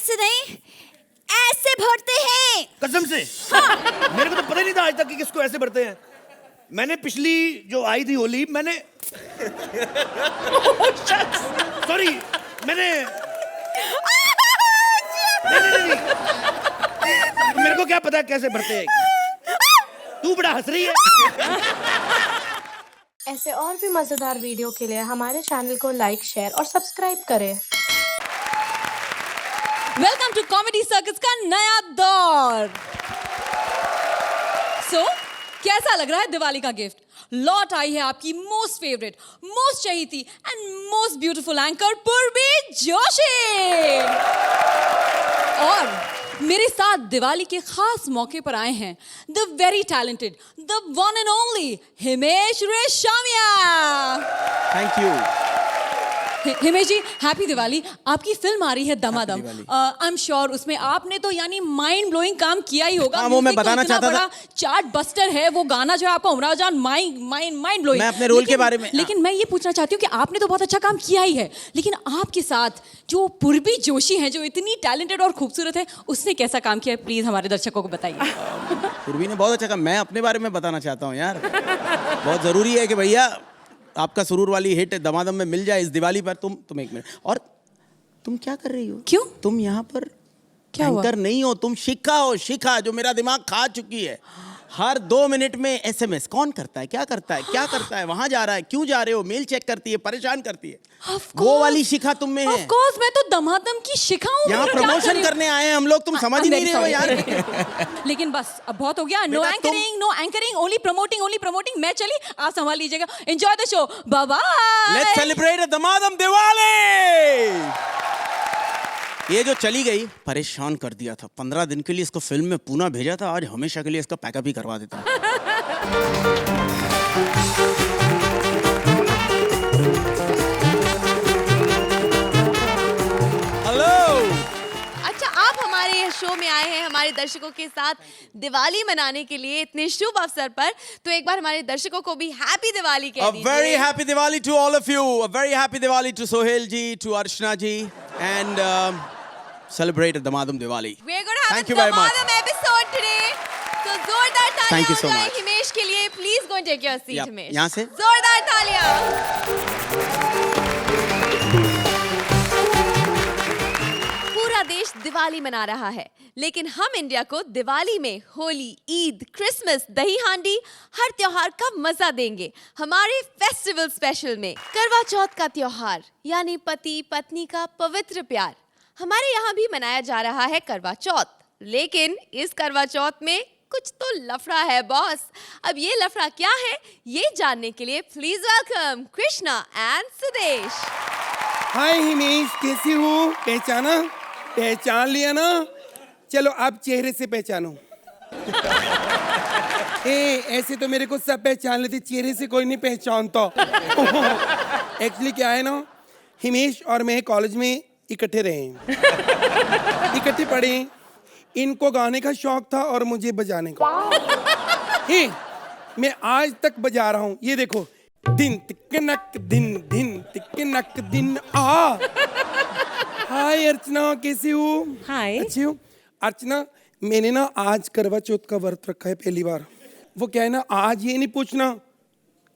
ऐसे नहीं, ऐसे भरते हैं। कसम से? हाँ। मेरे को तो पता ही नहीं था आज तक कि किसको ऐसे भरते हैं। मैंने पिछली जो आई थी होली, मैंने सॉरी, मैंने नहीं। मेरे को क्या पता कैसे भरते हैं। तू बड़ा हंस रही है। ऐसे और भी मजेदार वीडियो के लिए हमारे चैनल को लाइक, शेयर और सब्सक्राइब करें। वेलकम टू कॉमेडी सर्कस का नया दौर। कैसा लग रहा है दिवाली का गिफ्ट? लौट आई है आपकी मोस्ट फेवरेट, मोस्ट चहीती and most beautiful anchor Purvi Joshi. और मेरे साथ दिवाली के खास मौके पर आए हैं the very talented, the one and only Himesh Reshammiya. Thank you. Himesh ji, happy Diwali. आपकी फिल्म आ रही है दमादम। आई एम श्योर उसमें आपने तो यानी माइंड ब्लोइंग काम किया ही होगा। हाँ, वो मैं बताना चाहता था। चार्ट बस्टर है वो गाना जो है आपका, उमराव जान, माइंड ब्लोइंग। मैं अपने रोल के बारे में, लेकिन मैं ये पूछना चाहती हूँ कि आपने तो बहुत अच्छा काम किया ही है, लेकिन आपके साथ जो पूर्वी जोशी है, जो इतनी टैलेंटेड और खूबसूरत है, उसने कैसा काम किया है? प्लीज हमारे दर्शकों को बताइए। पूर्वी ने बहुत अच्छा काम। मैं अपने बारे में बताना चाहता हूँ यार। बहुत जरूरी है कि भैया आपका सुरूर वाली हिट दमादम में मिल जाए इस दिवाली पर। तुम एक मिनट। और तुम क्या कर रही हो? क्यों? तुम यहाँ पर क्या हुआ? एंकर नहीं हो, तुम शिखा हो। शिखा जो मेरा दिमाग खा चुकी है। हर 2 मिनट में एसएमएस कौन करता है, क्या करता है, क्या करता है, वहां जा रहा है, क्यों जा रहे हो, मेल चेक करती है, परेशान करती है। वो वाली शिखा तुम में है। ऑफ कोर्स, मैं तो दमादम की शिखा हूँ। यहाँ प्रमोशन करने आए हैं हम लोग, तुम समझ ही नहीं रहे हो यार। लेकिन बस अब बहुत हो गया। No anchoring, only promoting. मैं चली, आप संभाल लीजिएगा। Enjoy the show, bye bye. Let's celebrate Damadam Diwali. ये जो चली गई, परेशान कर दिया था। 15 दिन के लिए इसको फिल्म में पुणे भेजा था, आज हमेशा के लिए इसका पैकअप ही करवा देता हूँ। अच्छा, आप हमारे शो में आए हैं हमारे दर्शकों के साथ दिवाली मनाने के लिए इतने शुभ अवसर पर, तो एक बार हमारे दर्शकों को भी हैप्पी दिवाली कह दीजिए। A very happy Diwali to all of you. A very happy Diwali to Sohail ji, to Archana ji, and celebrate Damadam Diwali. We're going to have Thank a you very much. Damadam episode today. So जोरदार तालियां Thank you so हो जाए much. Himesh के लिए। Please go and take your seat, Yeah, Himesh. यहाँ से? जोरदार तालियां। पूरा देश दिवाली मना रहा है, लेकिन हम इंडिया को दिवाली में होली, ईद, क्रिसमस, दही हांडी, हर त्योहार का मजा देंगे हमारे फेस्टिवल स्पेशल में। करवा चौथ का त्योहार यानी पति पत्नी का पवित्र प्यार, हमारे यहाँ भी मनाया जा रहा है करवा चौथ। लेकिन इस करवा चौथ में कुछ तो लफड़ा है बॉस। अब ये लफड़ा क्या है, ये जानने के लिए please welcome Krishna and Sudesh. Hi Himesh, कैसी हो? पहचान लिया ना? चलो आप चेहरे से पहचानो। ऐसे तो मेरे को सब पहचान लेते, चेहरे से कोई नहीं पहचानता। एक्चुअली क्या है ना, हिमेश और मैं कॉलेज में इकट्ठे रहे, इकट्ठे पढ़े। इनको गाने का शौक था और मुझे बजाने का। मैं आज तक बजा रहा हूँ। ये देखो, दिन तिकनक दिन, दिन तिकनक दिन आ। हाय अर्चना, कैसी हो? हाय। अच्छी हो? अर्चना, मैंने ना आज करवा चौथ का व्रत रखा है पहली बार। वो क्या है ना, आज ये नहीं पूछना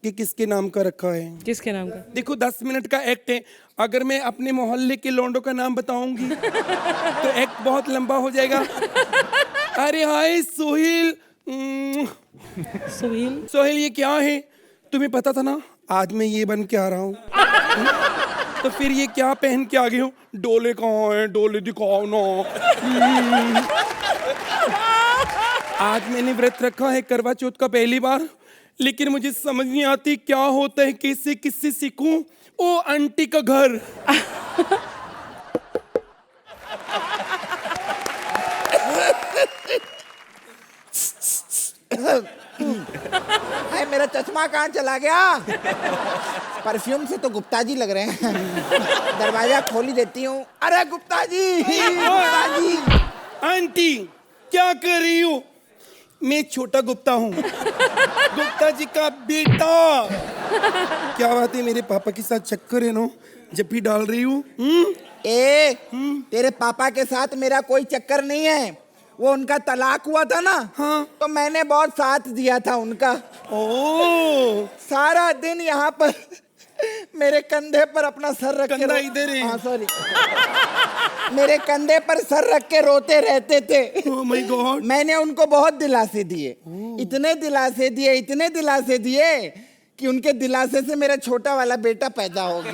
कि किसके नाम का रखा है। किसके नाम का? देखो 10 मिनट का एक्ट है। अगर मैं अपने मोहल्ले के लोंडों का नाम बताऊंगी तो एक्ट बहुत लंबा हो जाएगा। अरे हाय सोहेल। सोहेल, ये क्या है? तुम्हें पता था ना आज मैं ये बन के आ रहा हूँ। तो फिर ये क्या पहन के आ गए हो? डोले कहाँ है? डोले दिखाओ ना। आज मैंने व्रत रखा है करवा चौथ का पहली बार, लेकिन मुझे समझ नहीं आती क्या होता है, कैसे किससे सीखूं। ओ आंटी का घर। अरे मेरा चश्मा कहाँ चला गया? परफ्यूम से तो गुप्ता जी लग रहे हैं। दरवाजा खोल ही देती हूँ। अरे गुप्ता जी, गुप्ता जी। आंटी क्या कर रही हो? मैं छोटा गुप्ता हूँ, गुप्ता जी का बेटा। क्या बात है, मेरे पापा के साथ चक्कर है ना, जब भी डाल रही हूँ। तेरे पापा के साथ मेरा कोई चक्कर नहीं है। वो उनका तलाक हुआ था ना, हाँ। तो मैंने बहुत साथ दिया था उनका। ओ सारा दिन यहाँ पर मेरे कंधे पर अपना सर रख के कंधा इधर है। हाँ सॉरी, मेरे कंधे पर सर रख के रोते रहते थे। Oh my God. मैंने उनको बहुत दिलासे दिए, इतने दिलासे दिए कि उनके दिलासे से मेरा छोटा वाला बेटा पैदा हो गया।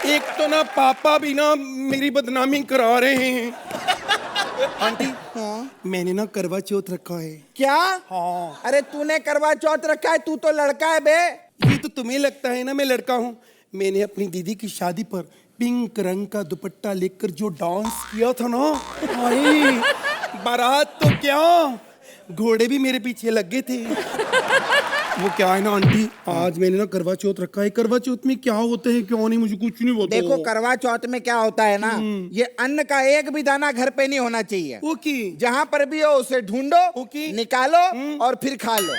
एक तो ना पापा भी ना मेरी बदनामी करा रहे हैं। आंटी, हाँ? मैंने ना करवा चौथ रखा है। क्या? हाँ। अरे तूने करवा चौथ रखा है? तू तो लड़का है बे। ये तो तुम्हें लगता है ना मैं लड़का हूँ। मैंने अपनी दीदी की शादी पर पिंक रंग का दुपट्टा लेकर जो डांस किया था ना, भाई बारात तो क्या, घोड़े भी मेरे पीछे लग गए थे। वो क्या है ना आंटी, आज मैंने ना करवा चौथ रखा है। करवा चौथ में क्या होता है, क्यों नहीं, मुझे कुछ नहीं बताओ। देखो करवा चौथ में क्या होता है ना, ये अन्न का एक भी दाना घर पे नहीं होना चाहिए। ओके। जहाँ पर भी हो उसे ढूंढो, ओके। निकालो और फिर खा लो।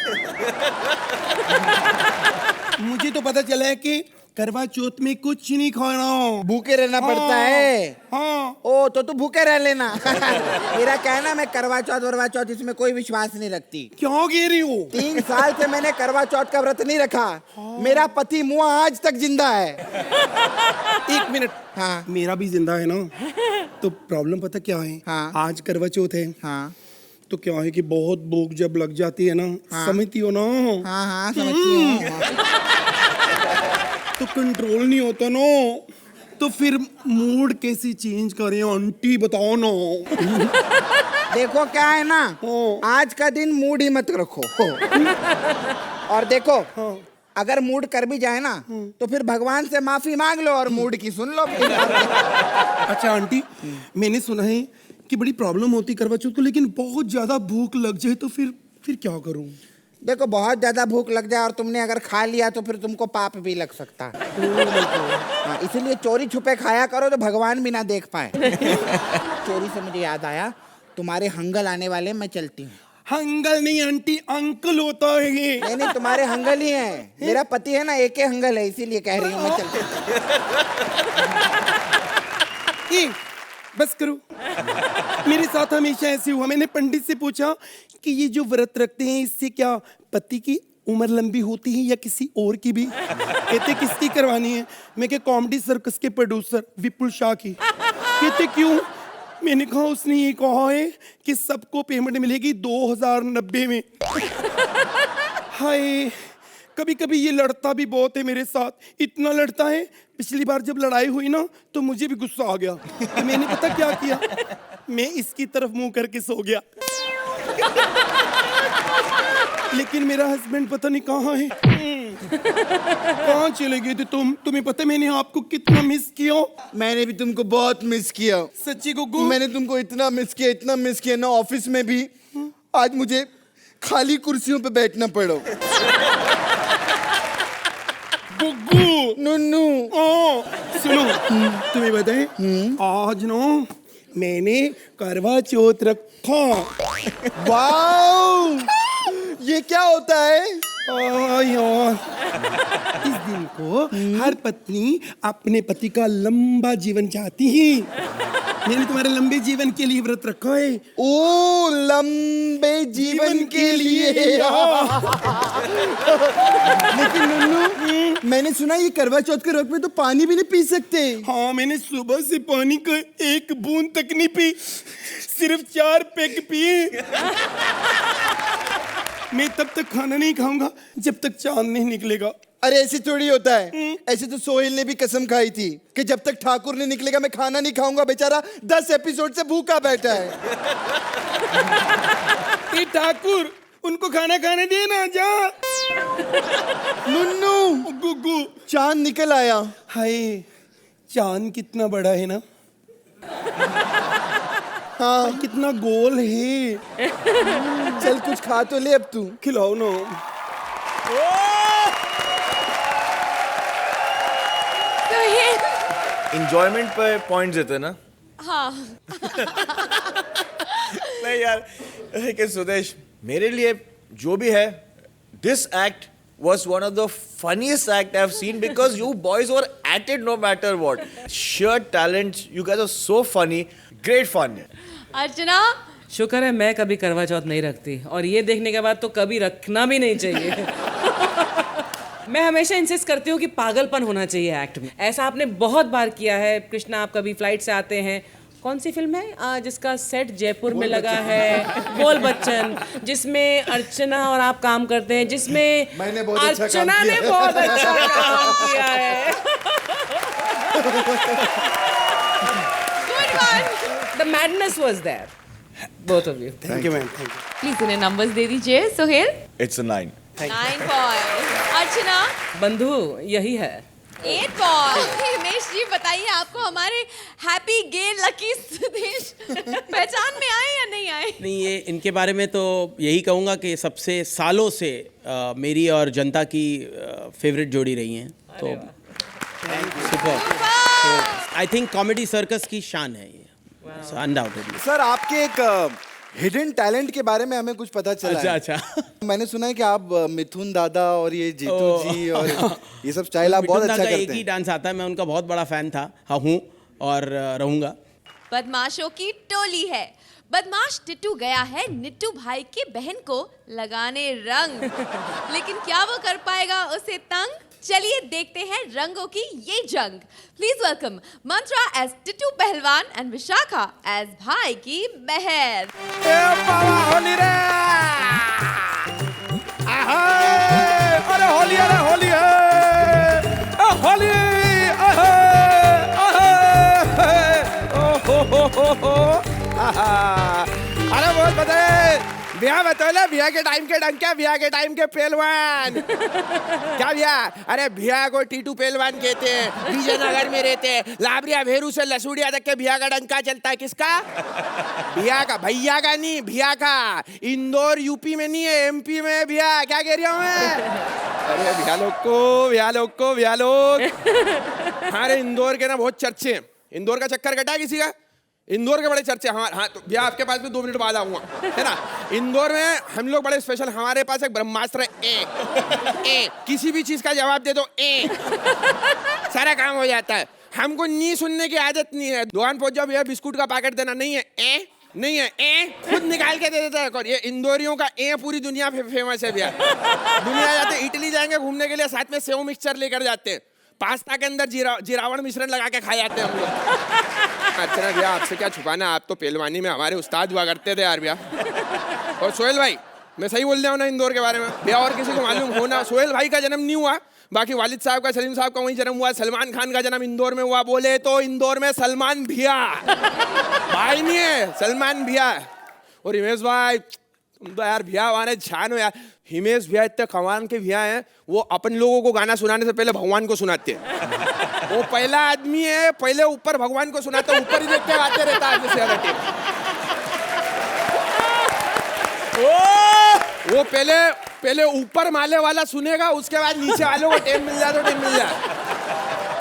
मुझे तो पता चला है कि करवा चौथ में कुछ नहीं खाना, भूखे रहना पड़ता है। हाँ। ओ तो तू भूखे रह लेना। मेरा कहना, मैं करवा चौथ वरवा चौथ इसमें कोई विश्वास नहीं रखती। क्या कह रही हो? 3 साल से मैंने करवा चौथ का व्रत नहीं रखा। मेरा पति मुआ आज तक जिंदा है। 1 मिनट। हाँ। मेरा भी जिंदा है ना। तो प्रॉब्लम पता क्या है? हाँ। आज करवा चौथ है। हाँ तो क्या है कि बहुत भूख जब लग जाती है ना, हाँ। समझती हो ना, हाँ हाँ समझती हूँ। तो कंट्रोल नहीं होता ना, तो फिर मूड कैसे चेंज करें आंटी, बताओ ना। देखो क्या है ना, हाँ। आज का दिन मूड ही मत रखो। और देखो, हाँ। अगर मूड कर भी जाए ना, तो फिर भगवान से माफी मांग लो और मूड की सुन लो। अच्छा आंटी, मैंने सुना है कि बड़ी प्रॉब्लम होती करवा चौथ को, लेकिन बहुत ज्यादा भूख लग जाए तो फिर क्या करूं? देखो बहुत ज्यादा भूख लग जाए और तुमने अगर खा लिया तो फिर तुमको पाप भी लग सकता है। हाँ, इसीलिए चोरी छुपे खाया करो तो भगवान भी ना देख पाए। चोरी से मुझे याद आया, तुम्हारे हंगल आने वाले, मैं चलती हूँ। हंगल नहीं आंटी, अंकल होता है ये। नहीं तुम्हारे हंगल ही हैं। मेरा पति है ना, एक ही हंगल है, इसीलिए कह रही हूँ मैं चलती हूँ। बस करो। मेरे साथ हमेशा ऐसे हुआ। मैंने पंडित से पूछा कि ये जो व्रत रखते हैं इससे क्या पति की उम्र लंबी होती है या किसी और की भी? कहते किसकी करवानी है? मैं क्या कॉमेडी सर्कस के प्रोड्यूसर विपुल शाह की। कहते क्यों? मैंने कहा उसने ये कहा है कि सबको पेमेंट मिलेगी 2090 में। हाय, कभी कभी ये लड़ता भी बहुत है मेरे साथ, इतना लड़ता है। पिछली बार जब लड़ाई हुई ना तो मुझे भी गुस्सा आ गया। तो मैंने पता क्या किया, मैं इसकी तरफ मुंह करके सो गया। लेकिन मेरा हस्बैंड पता नहीं कहाँ है। कहाँ चले गए थे तुम? तुम्हें पता है मैंने आपको कितना मिस किया? मैंने भी तुमको बहुत मिस किया। सच्ची गुग्गू? मैंने तुमको इतना मिस किया ना, ऑफिस में भी आज मुझे खाली कुर्सियों पे बैठना पड़ा। गुग्गू। नुन्नू। सुनो, तुम्हें बताए आज ना मैंने करवा चौथ रखा। वाओ, ये क्या होता है? यार, इस दिन को हर पत्नी अपने पति का लंबा जीवन चाहती है। मैंने तुम्हारे लंबे जीवन के लिए व्रत रखा है। ओ, लंबे जीवन के लिए। लेकिन नुन्नू, मैंने सुना ये करवा चौथ के व्रत में तो पानी भी नहीं पी सकते। हाँ, मैंने सुबह से पानी का एक बूंद तक नहीं पी, सिर्फ 4 पैक पिए। मैं तब तक खाना नहीं खाऊंगा जब तक चांद नहीं निकलेगा। अरे ऐसे थोड़ी होता है। ऐसे तो सोहेल ने भी कसम खाई थी कि जब तक ठाकुर नहीं निकलेगा मैं खाना नहीं खाऊंगा। बेचारा 10 एपिसोड से भूखा बैठा है। ये ठाकुर, उनको खाना खाने देना जा। नुन्नू, गुग्गू, चांद निकल आया। हाय, चांद कितना बड़ा है ना। हाँ, कितना गोल है। चल कुछ खा तो ले अब तू। खिलाओ ना। तो ये इंजॉयमेंट पे पॉइंट्स देते हैं ना। हाँ नहीं यार, लेकिन सुदेश, मेरे लिए जो भी है, this act was one of the funniest act I've seen because you boys were at it no matter what. Sheer talent. You guys are so funny. Great fun. अर्चना शुक्र है मैं कभी करवा चौथ नहीं रखती और ये देखने के बाद तो कभी रखना भी नहीं चाहिए। मैं हमेशा इंसिस्ट करती हूँ कि पागलपन होना चाहिए एक्ट में। ऐसा आपने बहुत बार किया है। कृष्णा, आप कभी फ्लाइट से आते हैं, कौन सी फिल्म है जिसका सेट जयपुर में लगा है? बोल बच्चन, जिसमें अर्चना और आप काम करते हैं, जिसमें मैंने बहुत अच्छा काम अर्चना ने किया। बहुत अच्छा काम किया है। Good one. The madness was there, both of you. Thank you ma'am, thank you. Please इन्हें नंबर्स दे दीजिए। Sohail It's a 9. 9 पॉइंट, अर्चना बंधु यही है। 8 पॉइंट। हिमेश जी बताइए, आपको हमारे हैप्पी गे लकी सुदेश पहचान में आए या नहीं आए? नहीं, ये इनके बारे में तो यही कहूँगा कि सबसे सालों से मेरी और जनता की फेवरेट जोड़ी रही हैं। तो super. I think comedy circus की शान है ये, अनडाउटेडली। सर, आपके एक हिडन टैलेंट के बारे में हमें कुछ पता चला है। अच्छा। मैंने सुना है कि आप मिथुन दादा और ये जीतू जी और ये सब स्टाइल आप बहुत मिथुन अच्छा दा का करते एक ही हैं। डांस आता है, मैं उनका बहुत बड़ा फैन था, हाँ हूँ और रहूँगा। बदमाशों की टोली है। बदमाश टिट्टू गया है निट्टू भाई की बहन को लगाने रंग, लेकिन क्या वो कर पाएगा उसे तंग? चलिए देखते हैं रंगों की ये जंग। Please welcome Mantra as Tittu Pehalwan and Vishakha as भाई की बहन। ए बाबा होली रे, आहा, अरे होली, अरे होली है, ए होली, आहा, आहा, ओ हो, आहा, अरे बहुत बताए भैया, बतौले भैया के टाइम के डंके, भैया के टाइम के पहलवान। क्या भैया? अरे भैया को टीटू पहलवान कहते हैं, विजयनगर में रहते हैं। लाबरिया भेरू से लसूड़िया तक के भैया का डंका चलता है। किसका? भैया का, भैया का नहीं, भैया का। इंदौर यूपी में नहीं है, एमपी में है भैया। क्या कह रही हूँ मैं? अरे भैया लोग को, भैया लोग को, भैया लोग, हमारे इंदौर के ना बहुत चर्चे हैं। इंदौर का चक्कर कटा है किसी का? इंदौर के बड़े चर्चे। हाँ हाँ, तो भैया आपके पास भी 2 मिनट बाद आऊंगा, है ना। इंदौर में हम लोग बड़े स्पेशल, हमारे पास एक ब्रह्मास्त्र है, ए किसी भी चीज का जवाब दे दो, सारा काम हो जाता है। हमको नहीं सुनने की आदत नहीं है। दुकान पहुंच जाओ, भैया बिस्कुट का पैकेट देना, नहीं है, नहीं है, खुद निकाल के दे देता है। और ये इंदौरियों का पूरी दुनिया फेमस है भैया। दुनिया जाते, इटली जाएंगे घूमने के लिए, साथ में सेव मिक्सचर लेकर जाते हैं। पास्ता के अंदर जीरावण मिश्रण लगा के खा जाते हैं हम लोग। अच्छा भैया, आपसे क्या छुपाना, आप तो पहलवानी में हमारे उस्ताद हुआ करते थे यार भैया। और सोहेल भाई, मैं सही बोल रहा हूँ ना इंदौर के बारे में भैया? और किसी को मालूम होना, सोहेल भाई का जन्म नहीं हुआ, बाकी वालिद साहब का, सलीम साहब का वहीं जन्म हुआ। सलमान खान का जन्म इंदौर में हुआ। बोले तो इंदौर में सलमान भैया, भाई नहीं है, सलमान भैया। और हिमेश भाई, तुम तो यार भैया हमारे जान हो यार। हिमेश भैया इतने कमाल के भैया हैं, वो अपन लोगों को गाना सुनाने से पहले भगवान को सुनाते हैं। वो पहला आदमी है, पहले ऊपर भगवान को सुनाते, ऊपर ही देख के गाते रहता है जैसे। वो पहले ऊपर माले वाला सुनेगा, उसके बाद नीचे वालों को टेम मिल जाए तो टेम मिल जाए।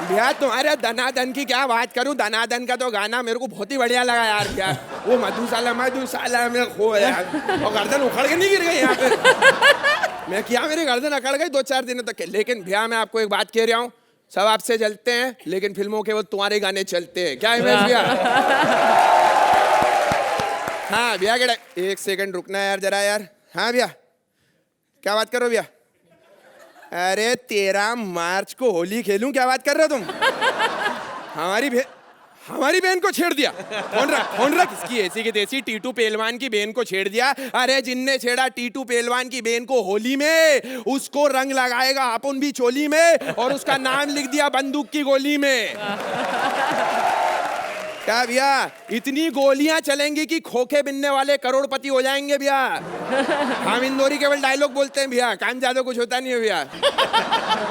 भैया तुम्हारे दनादन की क्या बात करूं, दनादन का तो गाना मेरे को बहुत ही बढ़िया लगा यार भैया। वो मधुशाला में खो यार, और गर्दन उखड़ के नहीं गिर गई यहाँ पे। मैं क्या, मेरी गर्दन अकड़ गई 2-4 दिनों तक। लेकिन भैया मैं आपको एक बात कह रहा हूँ, सब आपसे जलते हैं, लेकिन फिल्मों के वो तुम्हारे गाने चलते हैं। क्या हिमेश भैया? हाँ भैया, के 1 सेकंड रुकना यार जरा यार। हाँ भैया, क्या बात कर रहे हो भैया? अरे 13 मार्च को होली खेलूं, क्या बात कर रहे हो तुम? हमारी बहन को छेड़ दिया। कौन रहा किसकी ऐसी की तैसी टीटू पहलवान की बहन को छेड़ दिया? अरे जिनने छेड़ा टीटू पहलवान की बहन को होली में, उसको रंग लगाएगा अपन भी चोली में, और उसका नाम लिख दिया बंदूक की गोली में। क्या भैया, इतनी गोलियां चलेंगी कि खोखे बिनने वाले करोड़पति हो जाएंगे भैया। हम इंदौरी केवल डायलॉग बोलते हैं भैया, काम ज्यादा कुछ होता नहीं है भैया।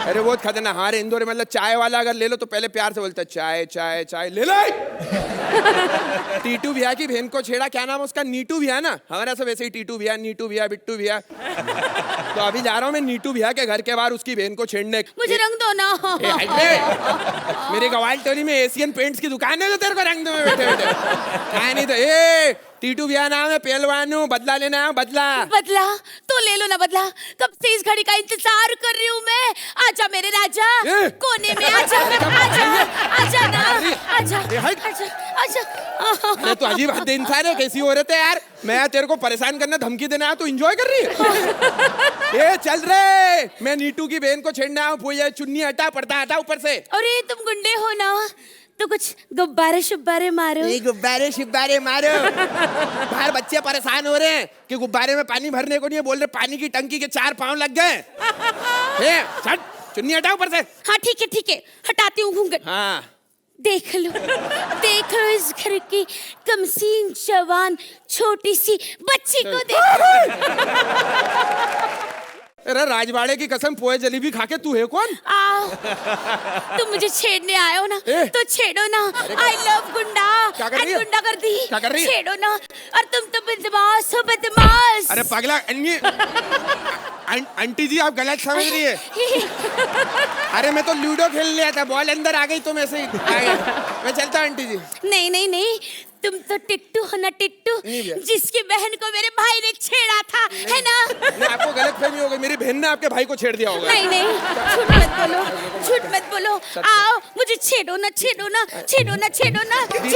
अरे बहुत खतरनाक। हमारे इंदौर में मतलब चाय वाला अगर ले लो तो पहले प्यार से बोलता है, चाय चाय चाय ले लो। टीटू भैया की बहन को छेड़ा, क्या नाम उसका, नीटू भैया ना, हमारा सब ऐसे ही टीटू भैया, नीटू भैया, बिट्टू भैया। तो अभी जा रहा हूँ मैं नीटू भैया के घर के बाहर उसकी बहन को छेड़ने। मुझे रंग दो ना। मेरी गवाल टोली में एशियन पेंट्स की दुकान है, तो तेरे को रंग तुम्हें बैठे बैठे। क्या नहीं तो ए टीटू भैया नाम है, पहलवान हूँ, बदला लेना है, बदला। बदला तो ले लो ना बदला, कब से इस घड़ी का इंतजार कर रही हूँ मैं। आजा मेरे राजा, कोने में आजा, आजा, आजा ना, आजा, आजा, आजा। अरे तो अजीब हद इंसान है, कैसी औरत है यार। मैं तेरे को परेशान करना, धमकी देना, तू एंजॉय कर रही है। ए चल रे, मैं नीटू की बहन को छेड़ना हूँ, पूजा चुन्नी हटा, पर्दा हटा ऊपर से। अरे तुम गुंडे हो ना, तो कुछ गुब्बारे शुब्बारे मारो। गुब्बारे शिब्बारे मारो। बाहर बच्चे परेशान हो रहे हैं कि गुब्बारे में पानी भरने को नहीं है, बोल रहे पानी की टंकी के 4 पाँव लग गए। छट, चुन्नी हटा ऊपर से। हाँ ठीक है, हटाती हूँ घूंघट। हाँ देख लो इस घर की कमसीन जवान छोटी सी बच्ची को देखो। अरे राजवाड़े की कसम, पोए जलेबी खा के तू है कौन? आओ, तुम मुझे छेड़ने आए हो ना, तो छेड़ो ना। आई लव गुंडा। क्या कर रही है? गुंडा कर दी। क्या कर रही है? छेड़ो ना। और तुम तो बदमाश हो, बदमाश। अरे पगला आंटी जी, आप गलत समझ रही है। अरे मैं तो लूडो खेल लिया था, बॉल अंदर आ गई, तुम ऐसे ही आ गए। मैं चलता आंटी जी। नहीं, तुम तो टिट्टू हो ना, टिट्टू, जिसकी बहन को मेरे भाई ने छेड़ा था, है ना? नहीं, आपको गलतफहमी हो गई, मेरी बहन ने आपके भाई को छेड़ दिया होगा। नहीं, झूठ मत बोलो। आओ, मुझे छेड़ो ना। दीदी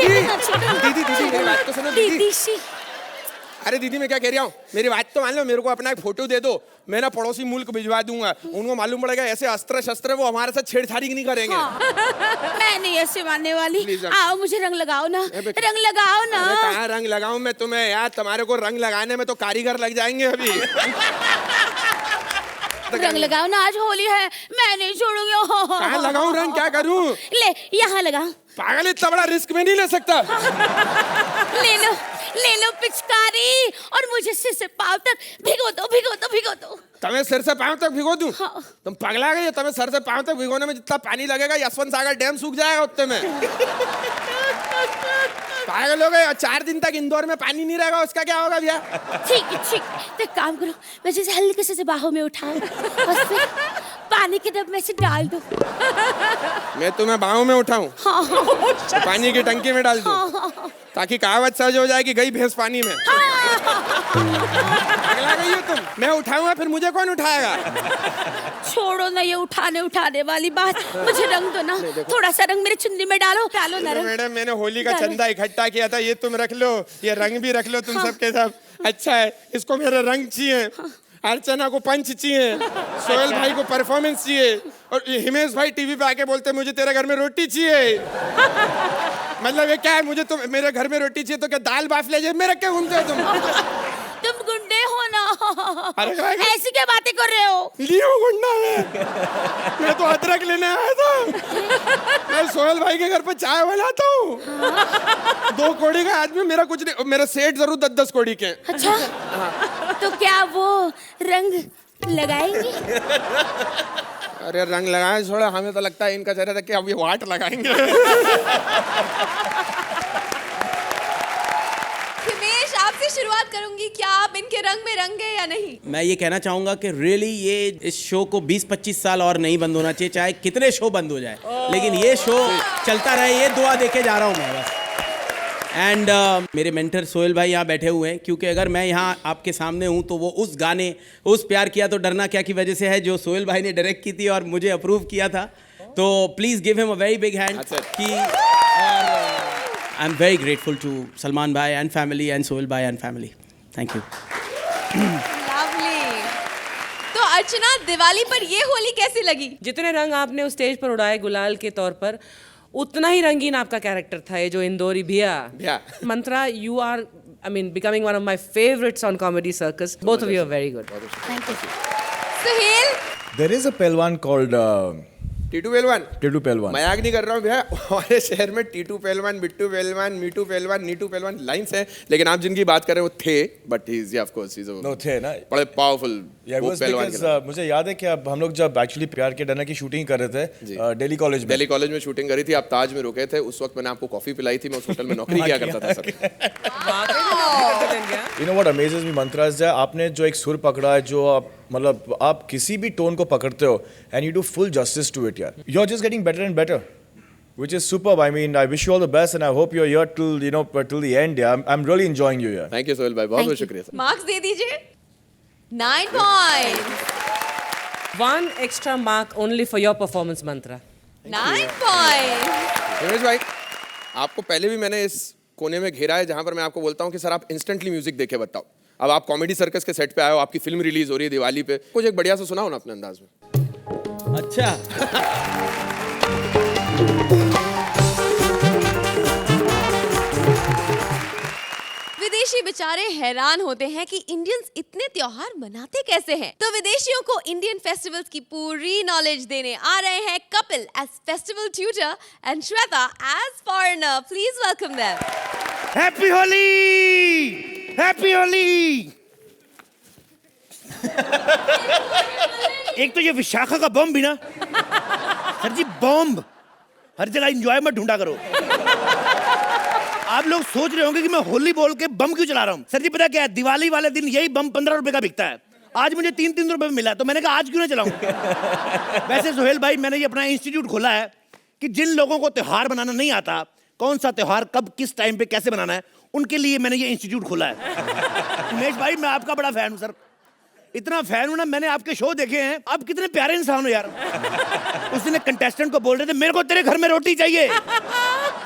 मेरी बात तो सुनो दीदी। दीदी। अरे दीदी, मैं क्या कह रहा हूँ, मेरी बात तो मान लो, मेरे को अपना एक फोटो दे दो, मैं ना पड़ोसी मुल्क भिजवा दूंगा। उनको मालूम पड़ेगा ऐसे अस्त्र शस्त्र वो हमारे साथ छेड़छाड़ी नहीं करेंगे। हाँ। मैं नहीं ऐसे मानने वाली। आओ, मुझे रंग लगाओ ना, रंग लगाओ ना। कहाँ रंग लगाऊं मैं तुम्हें यार, तुम्हारे को रंग लगाने में तो कारीगर लग जाएंगे अभी। रंग लगाओ ना, आज होली है, मैं नहीं छोड़ूंगी। कहाँ लगाऊं रंग, क्या करूं? ले, यहाँ लगा। पागल, इतना बड़ा रिस्क में नहीं ले सकता। ले लो पिचकारी, और मुझे सिर से पाँव तक भिगो दो। तुम्हें सिर से पाँव तक भिगो दूं? हाँ। तुम पगला गई हो, तुम्हें सर से पाँव तक भिगोने में जितना पानी लगेगा, यशवंत सागर डैम सूख जाएगा उतने में। पागल हो गए। 4 दिन तक इंदौर में पानी नहीं रहेगा, उसका क्या होगा भैया? ठीक तो एक काम करो, मैं जैसे हल्के से बाहों में उठाओ और फिर पानी के डब में से डाल दो। मैं तुम्हें बाहों में उठाऊं? हाँ। तो पानी की टंकी में डाल दूं? हाँ। ताकि कहावत सच हो जाए कि गई भैंस पानी में। पगला गई हो तुम। मैं उठाऊंगा, फिर मुझे कौन उठाएगा? छोड़ो ना ये उठाने वाली बात, मुझे रंग दो ना, थोड़ा सा रंग मेरे चुन्नी में डालो ना रंग। मैडम, मैंने होली का चंदा इकट्ठा किया था, ये तुम रख लो, ये रंग भी रख लो तुम सबके सब। अच्छा है, इसको मेरे रंग चाहिए, अर्चना को पंच चाहिए, सोहेल भाई को परफॉर्मेंस चाहिए, और हिमेश भाई टीवी पे आके बोलते मुझे तेरे घर में रोटी चाहिए। मतलब ये क्या है, मुझे तो मेरे घर में रोटी चाहिए तो क्या दाल बाफ ले जेब में रख के घूमते हो तुम गुंडे हो ना। अरे ऐसी क्या बातें कर रहे हो? लियो गुंडा मैं तो अदरक लेने आया था। मैं सोहेल भाई के घर पर चाय बनाता हूँ। 2 कौड़ी का आदमी, मेरा कुछ नहीं, मेरा सेठ जरूर 10-10 कौड़ी के। अच्छा, तो क्या वो रंग लगाएंगे? अरे रंग लगाए छोड़ा, हमें तो लगता है इनका चेहरा था कि अभी वाट लगाएंगे। हिमेश, आपसे शुरुआत करूंगी, क्या आप इनके रंग में रंगे या नहीं? मैं ये कहना चाहूंगा कि रियली ये इस शो को 20-25 साल और नहीं बंद होना चाहिए, चाहे कितने शो बंद हो जाए, लेकिन ये शो चलता रहे, ये दुआ देके जा रहा हूँ मैं बस। एंड मेरे मेंटर सोहेल भाई यहाँ बैठे हुए हैं, क्योंकि अगर मैं यहाँ आपके सामने हूँ तो वो उस गाने, उस प्यार किया तो डरना क्या की वजह से है, जो सोहेल भाई ने डायरेक्ट की थी और मुझे अप्रूव किया था। तो please give him a very big hand कि I am very grateful to Salman भाई एंड फैमिली एंड सोहेल भाई and family. Thank you. Lovely. तो अर्चना, दिवाली पर ये होली कैसी लगी? जितने रंग आपने उस स्टेज पर उड़ाए गुलाल के तौर पर, उतना ही रंगीन आपका कैरेक्टर था, ये जो इंदौरी भैया। मंत्रा, you are, I mean, becoming one of my favorites on Comedy Circus. Both of you are very good. Thank you. Suhail? There is a Pelwan called Titu पहलवान। टीटू पहलवान। मजाक नहीं कर रहा हूँ भैया, हमारे शहर में टीटू पहलवान, बिट्टू पहलवान, मीटू पहलवान, नीटू पहलवान लाइन्स हैं, लेकिन आप जिनकी बात कर रहे हो वो थे, but he is of course he know थे ना, बड़े पावरफुल पहलवान। मुझे याद है कि अब हम लोग जब एक्चुअली प्यार के डरना की शूटिंग कर रहे थे दिल्ली कॉलेज में शूटिंग करी थी, आप ताज में रुके थे, उस वक्त मैंने आपको कॉफी पिलाई थी, मैं उस होटल में नौकरी किया करता था sir. You know what amazes me, Mantra, is that आपने जो एक सुर पकड़ा है, जो आप मतलब आप किसी भी टोन को पकड़ते हो and you do full justice to it यार. You're just getting better and better. which is superb. I mean, I wish you all the best, and I hope you're here till till the end. Yeah, I'm really enjoying you here. Thank you Sohail भाई, बहुत बहुत शुक्रिया sir. Marks दे दीजिए। 9 points. 1 extra mark only for your performance, Mantra. 9 points. Himesh भाई, आपको पहले भी मैंने इस कोने में घेरा है जहां पर मैं आपको बोलता हूं कि सर आप इंस्टेंटली म्यूजिक देके बताओ। अब आप कॉमेडी सर्कस के सेट पे आए हो, आपकी फिल्म रिलीज हो रही है दिवाली पे, कुछ एक बढ़िया सा सुनाओ ना अपने अंदाज में। अच्छा विदेशी बेचारे हैरान होते हैं कि इंडियंस इतने त्योहार मनाते कैसे हैं। तो विदेशियों को इंडियन फेस्टिवल्स की पूरी नॉलेज देने आ रहे हैं Kapil as festival tutor and Shweta as foreigner. Please welcome them. Happy Holi, happy Holi. एक तो ये विशाखा का बम भी ना, सर जी बम हर जगह एंजॉय मत ढूंढा करो। आप लोग सोच रहे होंगे कि मैं होली बोल के बम क्यों चला रहा हूँ। सर जी पता क्या है, दिवाली वाले दिन यही बम 15 रुपए का बिकता है। आज मुझे 3-3 रुपए में मिला, तो मैंने कहा आज क्यों ना चलाऊं। वैसे सोहेल भाई, मैंने ये अपना इंस्टीट्यूट खोला है कि जिन लोगों को त्योहार बनाना नहीं आता, कौन सा त्योहार कब किस टाइम पे कैसे बनाना है, उनके लिए मैंने ये इंस्टीट्यूट खोला है। उमेश भाई, मैं आपका बड़ा फैन हूँ सर, इतना फैन हूं ना, मैंने आपके शो देखे हैं। आप कितने प्यारे इंसान हो यार। उस दिन एक कंटेस्टेंट को बोल रहे थे मेरे को तेरे घर में रोटी चाहिए।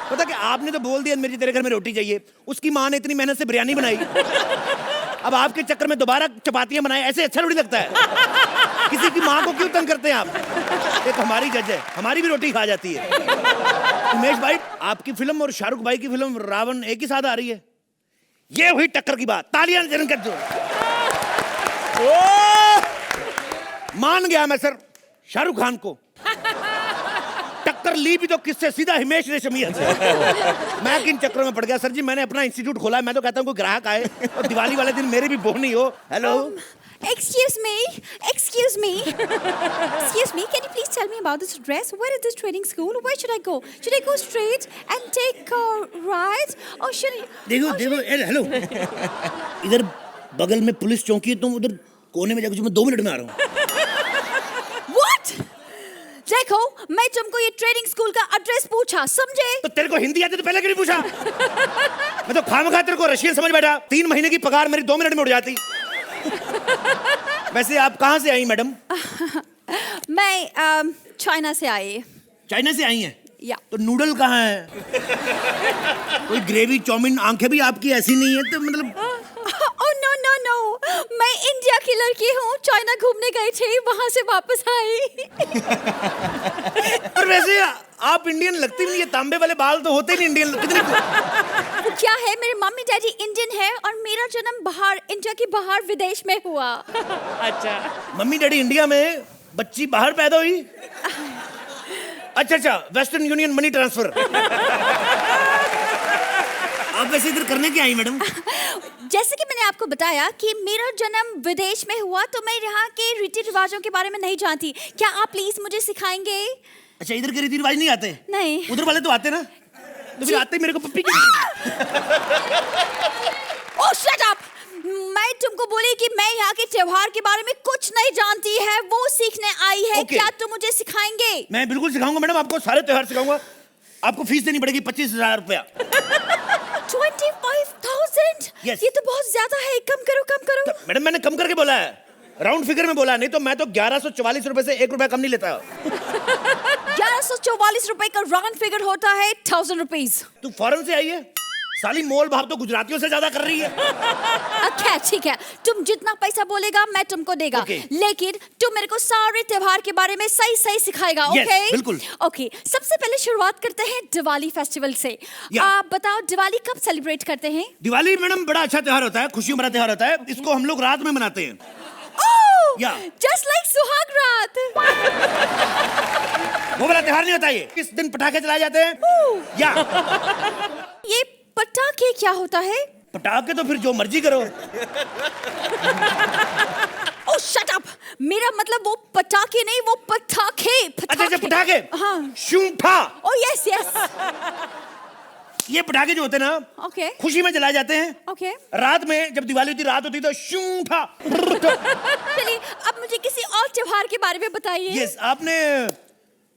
पता कि आपने तो बोल दिया मेरी तेरे घर में रोटी चाहिए, उसकी माँ ने इतनी मेहनत से बिरयानी बनाई। अब आपके चक्कर में दोबारा चपातियां बनाए, ऐसे अच्छा थोड़ी लगता है। किसी की माँ को क्यों तंग करते हैं आप। एक हमारी जज है, हमारी भी रोटी खा जाती है। उमेश भाई, आपकी फिल्म और शाहरुख भाई की फिल्म रावण एक ही साथ आ रही है। ये हुई टक्कर की बात, तालियां कर दो। मान गया मैं सर शाहरुख खान को। टक्कर ली भी तो किससे, सीधा हिमेश रेशमिया से। मैं किन चक्करों में पड़ गया। सर जी मैंने अपना इंस्टीट्यूट खोला है, मैं तो कहता हूँ कोई ग्राहक आए और दिवाली वाले दिन मेरे भी बोहनी हो। Hello Excuse me, excuse me, excuse me. Can you please tell me about this dress? Where is this training school? Where should I go? Should I go straight and take a right, or should I? देखो hello, इधर बगल में police चौकी है, तुम उधर कोने में जाकर, मैं 2 मिनट में आ रहा हूँ। What? देखो, मैं तुमको ये ट्रेनिंग स्कूल का एड्रेस पूछा, समझे? तो तेरे को हिंदी आती तो पहले क्यों नहीं पूछा। मैं तो खामखा तेरे को रशियन समझ बैठा। 3 महीने की पगार मेरी 2 मिनट में उड़ जाती। वैसे आप कहाँ से आई मैडम? मैं चाइना से आई। चाइना से आई हैं? या। तो नूडल कहाँ है? कोई ग्रेवी चाउमीन, आंखें भी आपकी ऐसी नहीं है तो मतलब। ओह नो नो नो, मैं इंडिया की लड़की हूँ, चाइना घूमने गई थी, वहाँ से वापस आई। पर वैसे आप इंडियन लगती नहीं है, तांबे वाले बाल तो होते ही नहीं इंडियन। कितने क्या है, मेरे मम्मी डैडी इंडियन है और मेरा जन्म बाहर, इंडिया के बाहर विदेश में हुआ। अच्छा, मम्मी डैडी इंडिया में, बच्ची बाहर पैदा हुई। अच्छा, वेस्टर्न यूनियन मनी ट्रांसफर। आप वैसे इधर करने क्या आई मैडम? जैसे कि मैंने आपको बताया कि मेरा जन्म विदेश में हुआ, तो मैं यहाँ के रीति रिवाजों के बारे में नहीं जानती। क्या आप प्लीज मुझे सिखाएंगे? अच्छा, इधर के रीति रिवाज नहीं आते? नहीं। उधर वाले तो आते ना, तो फिर आते मेरे को पप्पी की। ओह शट अप! मैं तुमको बोली कि मैं यहाँ के त्योहार के बारे में कुछ नहीं जानती है, वो सीखने आई है। क्या तुम मुझे सिखाएंगे? मैं बिल्कुल सिखाऊंगा मैडम, आपको सारे त्योहार सिखाऊंगा। आपको फीस देनी पड़ेगी 25,000 रुपया। 25,000? Yes. ये तो बहुत ज्यादा है, कम करो कम करो। तो मैडम मैंने कम करके बोला है, राउंड फिगर में बोला, नहीं तो मैं तो 1144 रुपए से 1 रुपया कम नहीं लेता। 1144 रुपए का राउंड फिगर होता है 1000 रुपीज। तू फॉरेन से आई है, साली मोल भाव तो गुजरातियों से ज्यादा कर रही है। अच्छा ठीक है, तुम जितना पैसा बोलेगा मैं तुमको देगा। लेकिन तुम मेरे को सारे त्योहार के बारे में सही सही सिखाएगा। ओके? बिल्कुल। ओके, सबसे पहले शुरुआत करते हैं दिवाली फेस्टिवल से। आप बताओ दिवाली कब सेलिब्रेट करते हैं? दिवाली मैडम बड़ा अच्छा त्योहार होता है, खुशियों भरा त्योहार होता है। इसको हम लोग रात में मनाते हैं। जस्ट लाइक सुहाग रात। वो वाला त्योहार नहीं होता ये, इस दिन पटाखे चलाए जाते हैं। या ये पटाखे क्या होता है? पटाखे तो फिर जो मर्जी करो। ओह शट अप! मेरा मतलब वो पटाखे नहीं, वो पटाखे। अच्छा पटाखे। हाँ। शूंठा। Oh yes yes. ये पटाखे जो होते हैं ना, ओके, खुशी में जलाए जाते हैं। ओके। रात में जब दिवाली होती, रात होती तो शूंठा। चलिए अब मुझे किसी और त्योहार के बारे में बताइए। यस, आपने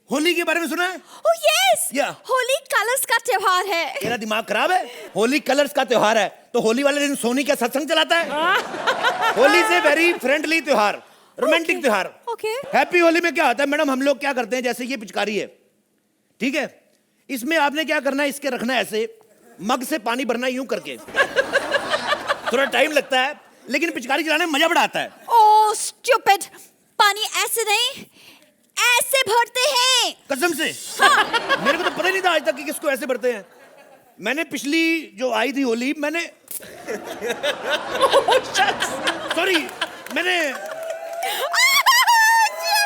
होली के बारे में सुना है? Oh yes! Yeah. Holi colours का त्योहार है। तेरा दिमाग खराब है? होली कलर्स का त्योहार है तो होली वाले दिन सोनी क्या सत्संग चलाता है? होली से वेरी फ्रेंडली त्योहार, रोमांटिक त्योहार। Okay. हैप्पी होली में क्या होता है मैडम, हम लोग क्या करते हैं, जैसे ये पिचकारी है, ठीक है, इसमें आपने क्या करना है, इसके रखना है ऐसे, मग से पानी भरना यूं करके। थोड़ा टाइम लगता है लेकिन पिचकारी चलाने में मजा बड़ा आता है। Oh stupid! पानी ऐसे नहीं, ऐसे भरते हैं। कसम से? मेरे को तो पता ही नहीं था आज तक कि किसको ऐसे भरते हैं। मैंने पिछली जो आई थी होली, मैंने सॉरी मैंने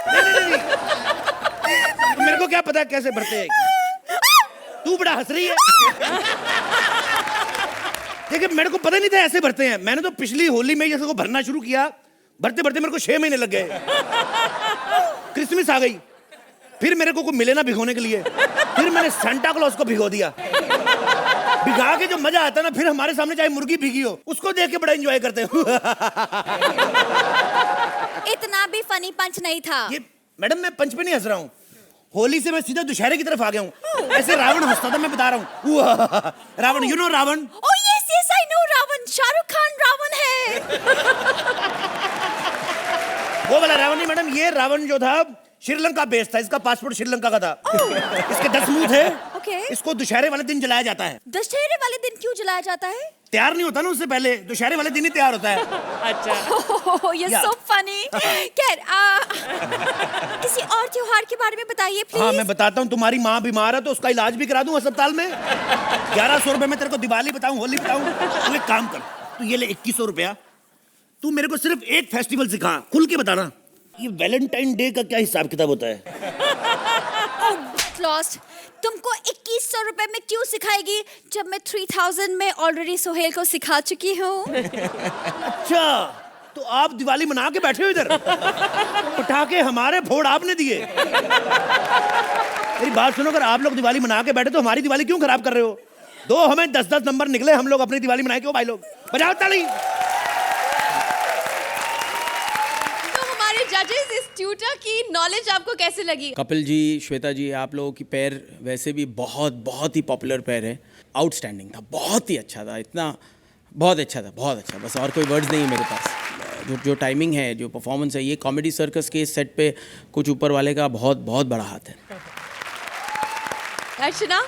नहीं। मेरे को क्या पता कैसे भरते हैं। तू बड़ा हंस रही है। देखिए मेरे को पता नहीं था ऐसे भरते हैं। मैंने तो पिछली होली में इसको भरना शुरू किया, भरते भरते मेरे को 6 महीने लग गए। क्रिसमस आ गई, फिर मेरे को मिले ना भिगोने के लिए, फिर मैंने सांता क्लॉज को भिगो दिया। भिगा के जो मजा आता है ना, फिर हमारे सामने चाहे मुर्गी भीगी हो, उसको देख के बड़ा एंजॉय करते हैं। इतना भी फनी पंच नहीं था। ये मैडम मैं पंच पे नहीं हंस रहा हूँ, होली से मैं सीधा दुशहरे की तरफ आ गया हूँ। ऐसे रावण हंसता था, मैं बता रहा हूँ। Ravan, you know Ravan? Oh yes yes I know Ravan, Shahrukh Khan Ravan है। वो वाला रावण नहीं मैडम, ये रावण जो था श्रीलंका बेस्ड था, इसका पासपोर्ट श्रीलंका का था। इसके 10 मुंह थे। Okay. इसको दुशहरे वाले दिन जलाया जाता है। दशहरे वाले दिन क्यों जलाया जाता है? तैयार नहीं होता ना उससे पहले, दुशहरे वाले दिन ही तैयार होता है। अच्छा। Oh, you're Yeah. so funny. किसी और त्योहार के बारे में बताइए प्लीज। हाँ मैं बताता हूँ, तुम्हारी माँ बीमार है तो उसका इलाज भी करा दूं अस्पताल में। 1100 रुपए में तेरे को दिवाली बताऊं, होली बताऊं। तू एक काम कर, तू ये ले 2100 रुपया, तू मेरे को सिर्फ एक फेस्टिवल सिखा, खुल के बताना, ये वैलेंटाइन डे का क्या हिसाब किताब होता है? लॉस्ट, तुमको 2100 रुपए में क्यों सिखाएगी जब मैं 3000 में ऑलरेडी सोहेल को सिखा चुकी हूँ। अच्छा तो आप दिवाली मना के बैठे हो इधर, पटाखे हमारे फोड़ आपने दिए। मेरी बात सुनो, अगर आप लोग दिवाली मना के बैठे तो हमारी दिवाली क्यों खराब कर रहे हो? दो हमें 10-10 नंबर निकले, हम लोग अपनी दिवाली मनाए क्यों भाई लोग? बजाओ ताली। जजेस, इस ट्यूटर की नॉलेज आपको कैसे लगी? कपिल जी, श्वेता जी, आप लोगों की पैर वैसे भी बहुत ही पॉपुलर पैर है। आउटस्टैंडिंग था, बहुत ही अच्छा था, इतना बहुत अच्छा था, बहुत अच्छा। बस और कोई वर्ड्स नहीं है मेरे पास। जो टाइमिंग है, जो परफॉर्मेंस है, ये कॉमेडी सर्कस के सेट पे कुछ ऊपर वाले का बहुत बड़ा हाथ है। अर्चना,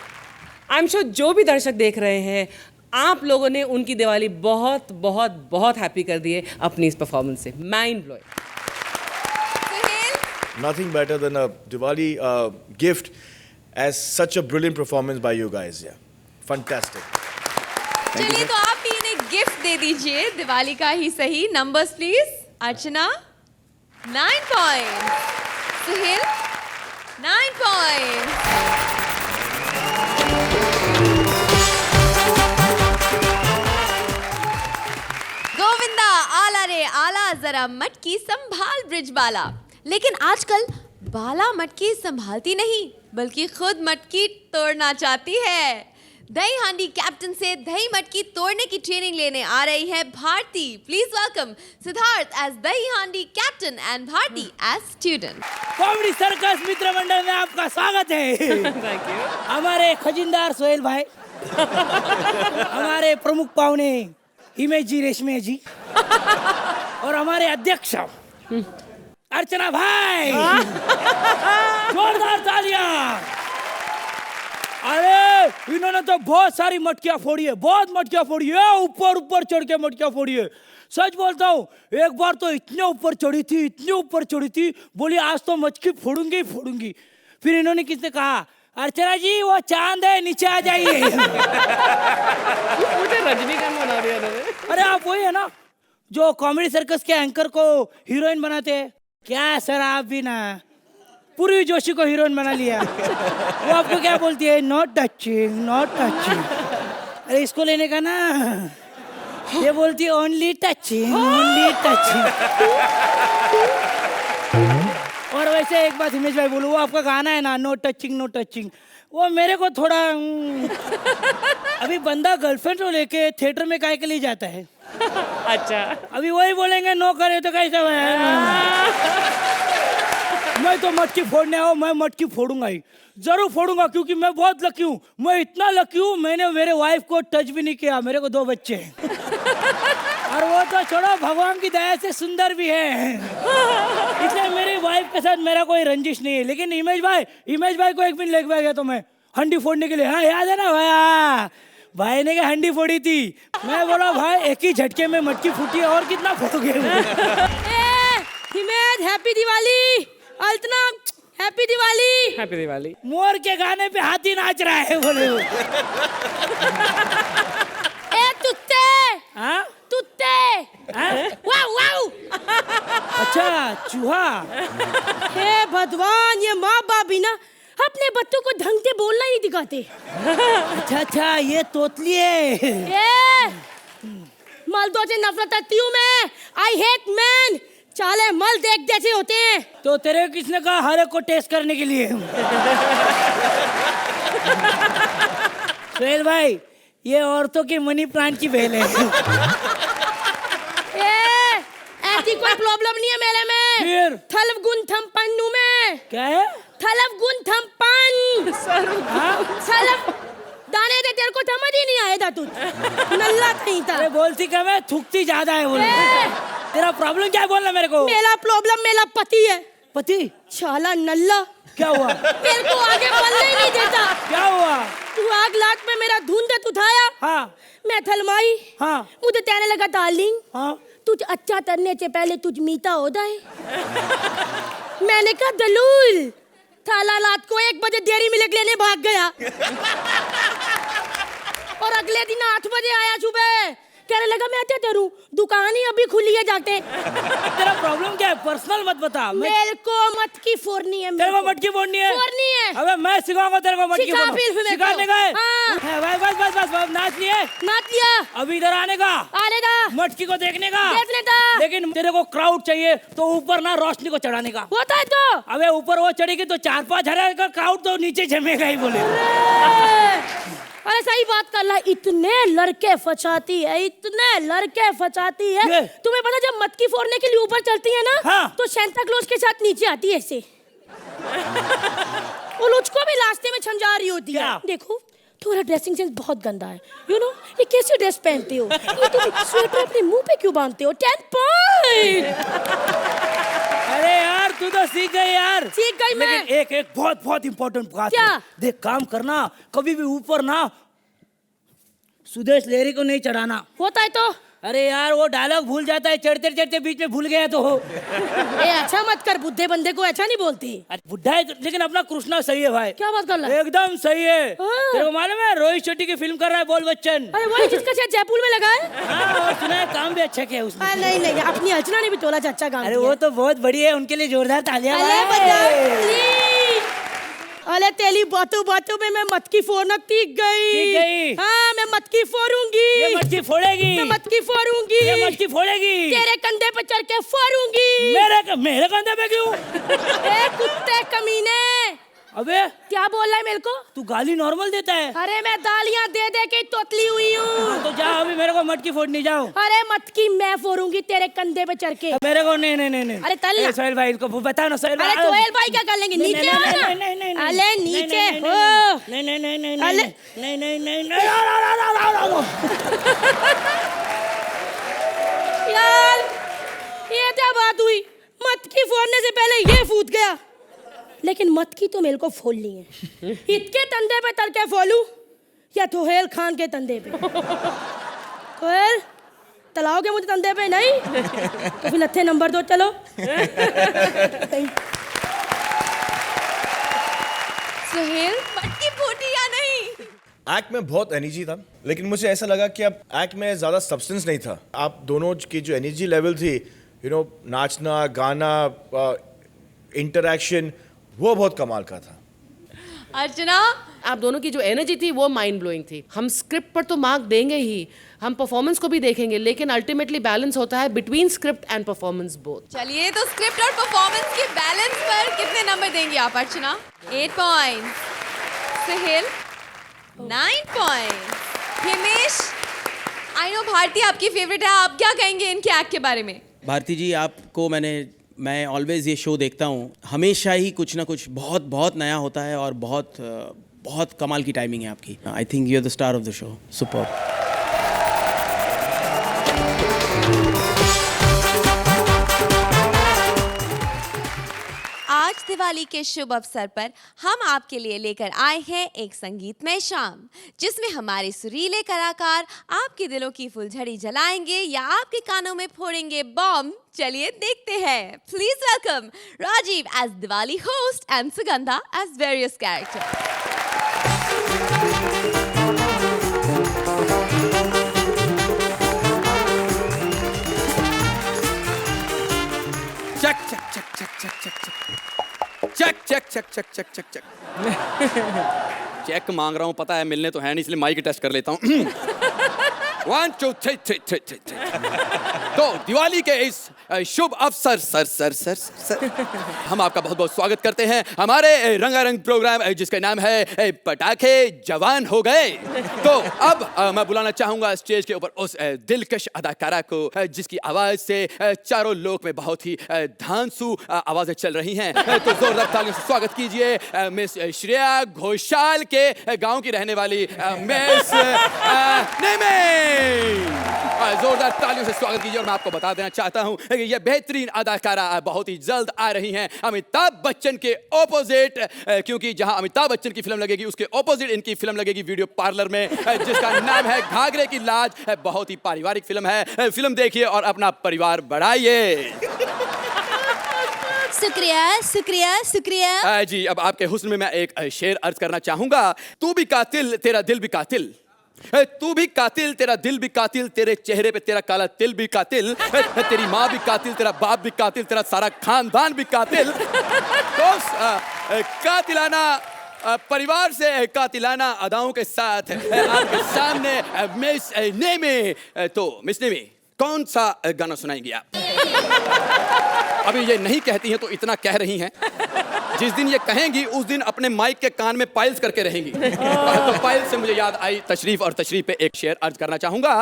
आई एम श्योर जो भी दर्शक देख रहे हैं, आप लोगों ने उनकी दिवाली बहुत हैप्पी कर दी है अपनी इस परफॉर्मेंस से। Mind blowing. Nothing better than a Diwali gift as such a brilliant performance by you guys. Yeah, fantastic. चलिए तो आप भी इन्हें गिफ्ट दे दीजिए, दिवाली का ही सही। Numbers please. Archana 9 point, Suhel 9 point. Govinda, आला रे आला, जरा मटकी संभाल ब्रिज बाला। लेकिन आजकल बाला मटकी संभालती नहीं बल्कि खुद मटकी तोड़ना चाहती है। दही हांडी कैप्टन से दही मटकी तोड़ने की ट्रेनिंग लेने आ रही है Bharti. Please welcome Siddharth as dahi handi captain and Bharti as student. Comedy circus मित्र मंडल में आपका स्वागत है। Thank you. हमारे खजिनदार सोहेल भाई, हमारे प्रमुख पाहुने हिमेश जी, रेशमे जी, और हमारे अध्यक्ष अर्चना भाई। जोरदार तालियां। अरे इन्होंने तो बहुत सारी मटकियां फोड़ी है, बहुत मटकियां फोड़ी है, ऊपर चढ़ के मटकियां फोड़ी है। सच बोलता हूँ, एक बार तो इतने ऊपर चढ़ी थी, बोली आज तो मटकी फोड़ूंगी। फिर इन्होंने किससे कहा, अर्चना जी वो चांद है, नीचे आ जाइए। मुझे रजनीकांत बना दिया था। अरे आप वही है ना जो कॉमेडी सर्कस के एंकर को हीरोइन बनाते हैं? क्या सर, आप भी ना पूर्वी जोशी को हीरोइन बना लिया। वो आपको क्या बोलती है? Not touching. अरे इसको लेने का ना, ये बोलती है ओनली टचिंग। और वैसे एक बात हिमेश भाई बोलूं, वो आपका गाना है ना, नो टचिंग, वो मेरे को थोड़ा अभी बंदा गर्लफ्रेंड को लेके थिएटर में काहे के लिए जाता है? अच्छा, अभी वही बोलेंगे नो करे तो कैसे? मैं तो मटकी फोड़ने आया हूँ, मैं मटकी फोड़ूंगा ही, जरूर फोड़ूंगा, क्योंकि मैं बहुत लकी हूँ। मैं इतना लकी हूँ, मैंने मेरे वाइफ को टच भी नहीं किया। मेरे को 2 बच्चे हैं और वो तो छोड़ो, भगवान की दया से सुंदर भी है। इसलिए मेरी वाइफ के साथ मेरा कोई रंजिश नहीं है। लेकिन हिमेश भाई को एक दिन लेके गया तो मैं हंडी फोड़ने के लिए। हाँ याद है ना भैया, भाई ने क्या हंडी फोड़ी थी। मैं बोला भाई एक ही झटके में मटकी फूटी है, और कितना फोड़ोगे। हिमेश हैप्पी दिवाली। अल्तना हैप्पी दिवाली। हैप्पी दिवाली। मोर के गाने पे हाथी नाच रहा है बोले वो। ए तुत्ते, हाँ तुत्ते, हाँ? वाव वाव। अच्छा चूहा। हे भगवान, ये माँ बाप भी ना अपने बच्चों को ढंग से बोलना ही दिखाते। अच्छा ये तोतली है। ए मर्दों से नफरत करती हूँ मैं। I hate man. चाले मल देख जैसे होते हैं। तो तेरे किसने कहा हर एक को टेस्ट करने के लिए? सुहेल भाई, ये औरतों की मनी प्लांट की बेल है। ऐसी कोई प्रॉब्लम नहीं है मेरे में। फिर थलव गुण थम पन्नू में। क्या है? थलव गुण थम पन। थलव दाने दे, तेरे को समझ ही नहीं आया था तू। नल्ला कहीं था। अरे बोलती कम है, थूकती ज्यादा है बोल। तेरा प्रॉब्लम क्या है बोलना मेरे को। मेरा प्रॉब्लम मेरा पति है। पति? शाला नल्ला। क्या हुआ? मेरे को आगे बढ़ने ही नहीं देता। क्या हुआ? तू आग लाख में मेरा धुंधत उठाया। हाँ। मैं थलमाई। हाँ। मुझे कहने लगा डार्लिंग, हाँ। तुझ अच्छा करने से पहले तुझ मीता हो जाए। मैंने कहा दलूल। थाला रात को 1 बजे डेयरी मिल्क लेने भाग गया और अगले दिन 8 बजे आया सुबह। कहने लगा मैं क्या करूं, दुकान ही अभी खुली है जाके। तेरा प्रॉब्लम क्या है? पर्सनल मत बता। मेरे को मटकी फोड़नी है। तेरे को मटकी फोड़नी है? फोड़नी है। अबे मैं सिखाऊंगा तेरे को मटकी फोड़ना। सिखाने का है? हाँ। बस नाच लिए? नाच लिया। अभी इधर आने का? आने का। मटकी को देखने का? देखने का। लेकिन तेरे को क्राउड चाहिए तो ऊपर ना रोशनी को चढ़ाने का होता है। तो अबे ऊपर वो चढ़ेगी तो 4-5 हजार का क्राउड तो नीचे जमेगा ही बोले। अरे सही बात कर ला। इतने लड़के फंसाती है, इतने लड़के फंसाती है। तुम्हें पता जब मटकी फोड़ने के लिए ऊपर चलती है ना, हाँ। तो सेंटा क्लॉज के साथ नीचे आती है ऐसे। और उसको भी रास्ते में समझा रही होती है, देखो तुम्हारा ड्रेसिंग सेंस बहुत गंदा है। यू नो ये कैसी ड्रेस पहनते हो, ये तुम स्वेटर अपने मुंह पे क्यों बांधते हो? 10 पॉइंट। अरे यार तू तो सीख गई यार। सीख गई मैं। लेकिन एक बहुत इंपॉर्टेंट बात क्या? है। देख काम करना, कभी भी ऊपर ना सुदेश लहरी को नहीं चढ़ाना। होता है तो। अरे यार वो डायलॉग भूल जाता है, चढ़ते चढ़ते बीच में भूल गया तो हो। ए अच्छा मत कर, बुद्धे बंदे को अच्छा नहीं बोलती। बुढ़ा है लेकिन अपना कृष्णा सही है भाई। क्या बात कर रहा है? एकदम सही है। हाँ। तेरे को मालूम है रोहित शेट्टी की फिल्म कर रहा है बोल बच्चन। अरे वही जिसका शायद जयपुर में लगा है। हाँ, और सुना है काम भी अच्छा किया उसने। नहीं अपनी अर्चना ने भी तोला अच्छा काम। अरे वो तो बहुत बढ़िया है, उनके लिए जोरदार तालियां। अरे तेली बातों में मैं मटकी फोड़ना सीख गई। हाँ मैं मटकी फोड़ूंगी। ये मटकी फोड़ेगी। मैं मटकी फोड़ूंगी। ये मटकी फोड़ेगी। तेरे कंधे पे चढ़ के फोड़ूंगी। मेरे कंधे पे क्यों? ए कुत्ते कमीने। अबे क्या बोल रहा है मेरे को? तू गाली नॉर्मल देता है। अरे मैं दालियां दे दे के तोतली हुई हूँ। तो जा अभी मेरे को मटकी फोड़नी जाओ। अरे मटकी मैं फोड़ूंगी तेरे कंधे पे चढ़ के। मेरे को नहीं। अरे तल ना। सोहेल भाई को बताओ ना। सोहेल भाई। अरे सोहेल भाई क्या कर लेंगे? नीचे आओ ना। अरे नीचे हो। नहीं। यार ये क्या बात हुई? मटकी फोड़ने से पहले ये फूट गया। लेकिन मटकी तो मेरे को फोड़नी है। इसके तंदे पे तल के फोड़ूं या सोहेल खान के तंदे पे? सोहेल तलाओगे मुझे तंदे पे? नहीं तो फिर लत्थे नंबर 2 चलो। सुहेल मटकी फूटी या नहीं? एक्ट में बहुत एनर्जी था, लेकिन मुझे ऐसा लगा कि अब एक्ट में ज़्यादा सब्सटेंस नहीं था। आप दोनों की जो एनर्जी लेवल थी, नाचना, गाना, इंटरैक्शन, वो बहुत कमाल का था। अर्चना, आप दोनों की जो एनर्जी थी वो माइंड ब्लोइंग थी। हम स्क्रिप्ट पर तो मार्क देंगे ही, हम परफॉर्मेंस को भी देखेंगे, लेकिन अल्टीमेटली बैलेंस होता है between script and performance both. चलिए तो स्क्रिप्ट और परफॉर्मेंस के बैलेंस पर कितने नंबर देंगी आप Archana? 8 points. Suhel 9 points. Himesh, I know Bharti आपकी फेवरेट है, आप क्या कहेंगे इनके एक्ट के बारे में? भारती जी, आपको मैंने मैं ऑलवेज ये शो देखता हूँ, हमेशा ही कुछ ना कुछ बहुत बहुत नया होता है और बहुत कमाल की टाइमिंग है आपकी. I think you are the star of the show. Super. आज दिवाली के शुभ अवसर पर हम आपके लिए लेकर आए हैं एक संगीतमय शाम, जिसमें हमारे सुरीले कलाकार आपके दिलों की फुलझड़ी जलाएंगे या आपके कानों में फोड़ेंगे बॉम्ब. चलिए देखते हैं. Please welcome Rajiv as Diwali host and Sugandha as various character. चक चक चक चक चक चक चक चक चक चक चक चक चक चेक मांग रहा हूँ, पता है मिलने तो है नहीं, इसलिए माइक टेस्ट कर लेता हूँ. 1 2 3 तो दिवाली के इस शुभ अवसर सर हम आपका बहुत बहुत स्वागत करते हैं हमारे रंगारंग प्रोग्राम जिसका नाम है पटाखे जवान हो गए. तो अब मैं बुलाना चाहूंगा स्टेज के ऊपर उस दिलकश अदाकारा को जिसकी आवाज से चारों लोक में बहुत ही धांसू आवाजें चल रही हैं. तो जोरदार तालियों से स्वागत कीजिए मिस श्रेया घोषाल के गांव की रहने वाली मिस नेमे. जोरदार तालियों से स्वागत कीजिए. और मैं आपको बता देना चाहता हूं कि ये बेहतरीन अदाकारा बहुत ही जल्द आ रही हैं अमिताभ बच्चन के ऑपोजिट, क्योंकि जहां अमिताभ बच्चन की फिल्म लगेगी उसके ऑपोजिट इनकी फिल्म लगेगी वीडियो पार्लर में, जिसका नाम है घाघरे की लाज. बहुत ही पारिवारिक फिल्म है. फिल्म देखिए और अपना परिवार बढ़ाइए. शुक्रिया शुक्रिया शुक्रिया. जी अब आपके हुस्न में मैं एक शेर अर्ज करना चाहूंगा. तू भी कातिल तेरा दिल भी कातिल, तू भी कातिल तेरा दिल भी कातिल, तेरे चेहरे पे तेरा काला तिल भी कातिल, तेरी माँ भी कातिल, तेरा बाप भी कातिल, तेरा सारा खानदान भी कातिल. तो कातिलाना परिवार से कातिलाना अदाओं के साथ आपके सामने मिस नेमे. तो मिस नेमे कौन सा गाना सुनाएंगी आप? अभी ये नहीं कहती हैं तो इतना कह रही हैं. जिस दिन ये कहेंगी उस दिन अपने माइक के कान में पाइल्स करके रहेंगी. तो पाइल्स से मुझे याद आई तशरीफ, और तशरीफ पे एक शेर अर्ज करना चाहूंगा